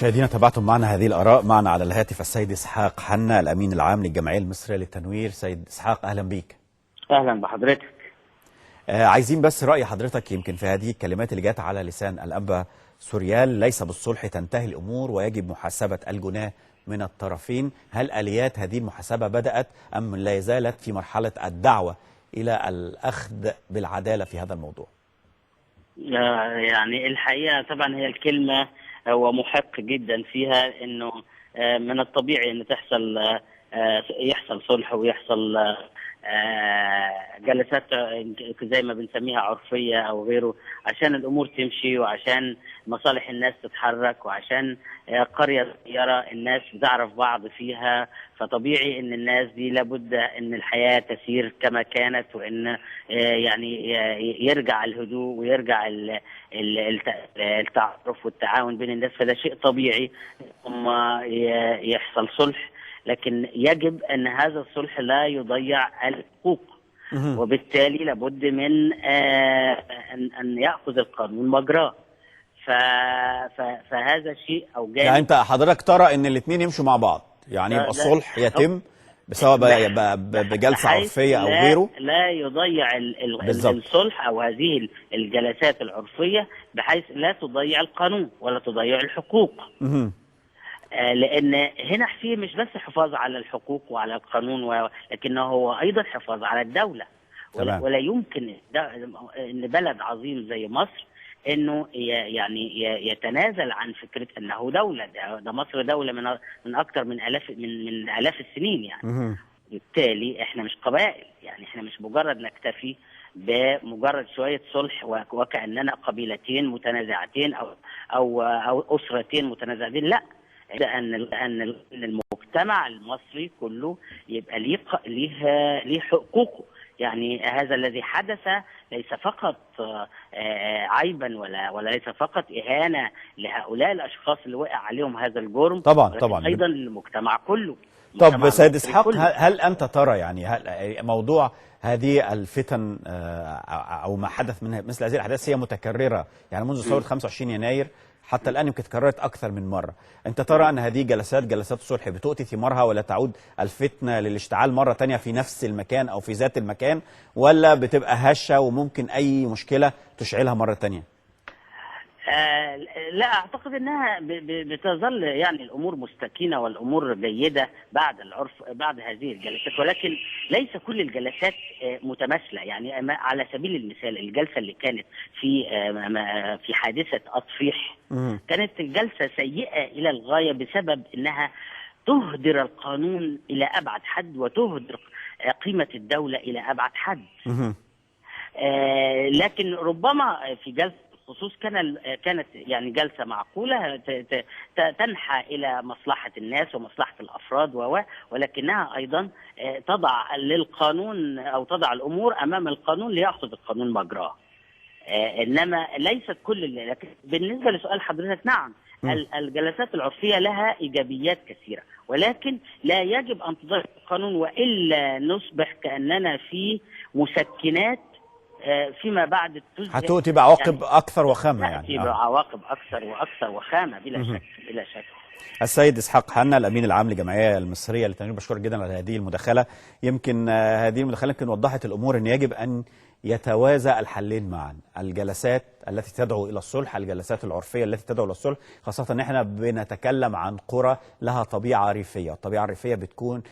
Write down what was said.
مشاهدينا، تابعتم معنا هذه الآراء. معنا على الهاتف السيد إسحاق حنا، الأمين العام للجمعية المصرية للتنوير. سيد إسحاق، أهلا بيك. أهلا بحضرتك. عايزين بس رأي حضرتك يمكن في هذه الكلمات اللي جات على لسان الأنبا سوريال: ليس بالصلح تنتهي الأمور ويجب محاسبة الجناه من الطرفين. هل آليات هذه المحاسبة بدأت أم لا زالت في مرحلة الدعوة إلى الأخذ بالعدالة في هذا الموضوع؟ يعني الحقيقة طبعا هي الكلمة هو محق جدا فيها انه من الطبيعي ان يحصل صلح ويحصل جلسات زي ما بنسميها عرفية او غيره، عشان الامور تمشي وعشان مصالح الناس تتحرك وعشان قرية صغيرة الناس بتعرف بعض فيها. فطبيعي ان الناس دي لابد ان الحياة تسير كما كانت، وان يعني يرجع الهدوء ويرجع التعرف والتعاون بين الناس. فده شيء طبيعي ثم يحصل صلح، لكن يجب ان هذا الصلح لا يضيع الحقوق، وبالتالي لابد من ان ياخذ القانون مجراه. فهذا شيء او جانب. يعني انت حضرتك ترى ان الاثنين يمشوا مع بعض، يعني يبقى الصلح يتم سواء بجلسه عرفيه او غيره، لا يضيع الصلح او هذه الجلسات العرفيه بحيث لا تضيع القانون ولا تضيع الحقوق. لان هنا في مش بس حفاظ على الحقوق وعلى القانون، لكنه هو ايضا حفاظ على الدوله. ولا يمكن ان بلد عظيم زي مصر انه يعني يتنازل عن فكره انه دوله. ده مصر دوله من اكثر من الاف السنين يعني. بالتالي احنا مش قبائل، يعني احنا مش مجرد نكتفي بمجرد شويه صلح وكاننا قبيلتين متنازعتين او اسرتين متنازعتين. لا، ان المجتمع المصري كله يبقى ليه حقوقه. يعني هذا الذي حدث ليس فقط عيبا ولا ليس فقط إهانة لهؤلاء الأشخاص اللي وقع عليهم هذا الجرم، طبعا أيضا للمجتمع كله. طب سيد إسحاق، هل أنت ترى يعني هل موضوع هذه الفتن أو ما حدث منها مثل هذه الأحداث هي متكررة يعني منذ ثورة 25 يناير حتى الآن، يمكن تكررت أكثر من مرة؟ أنت ترى أن هذه جلسات الصلح بتؤتي ثمارها ولا تعود الفتنة للاشتعال مرة تانية في نفس المكان أو في ذات المكان، ولا بتبقى هشة وممكن أي مشكلة تشعلها مرة تانية؟ لا أعتقد أنها بتظل يعني الأمور مستكينة والأمور جيدة بعد العرف بعد هذه الجلسات، ولكن ليس كل الجلسات متماثلة. يعني على سبيل المثال الجلسة اللي كانت في حادثة أطفيح كانت جلسة سيئة إلى الغاية بسبب أنها تهدر القانون إلى أبعد حد وتهدر قيمة الدولة إلى أبعد حد. لكن ربما في جلسة خصوص كانت يعني جلسة معقولة تنحى إلى مصلحة الناس ومصلحة الأفراد، ولكنها أيضا تضع للقانون أو تضع الأمور أمام القانون ليأخذ القانون مجراه. إنما ليست كل. لكن بالنسبة لسؤال حضرتك، نعم الجلسات العرفية لها إيجابيات كثيرة، ولكن لا يجب أن تضيع القانون، وإلا نصبح كأننا في مسكنات فيما بعد هتؤتي بعواقب أكثر وخامة. يعني تأتي بعواقب أكثر وأكثر وخامة بلا شك. السيد إسحاق حنا، الأمين العام للجمعية المصرية للتنوير، بشكرك جدا على هذه المداخلة. يمكن هذه المداخلة وضحت الأمور أن يجب أن يتوازى الحلين معا: الجلسات التي تدعو إلى الصلح، الجلسات العرفية التي تدعو إلى الصلح، خاصة أن احنا بنتكلم عن قرى لها طبيعة ريفية. الطبيعة الريفية بتكون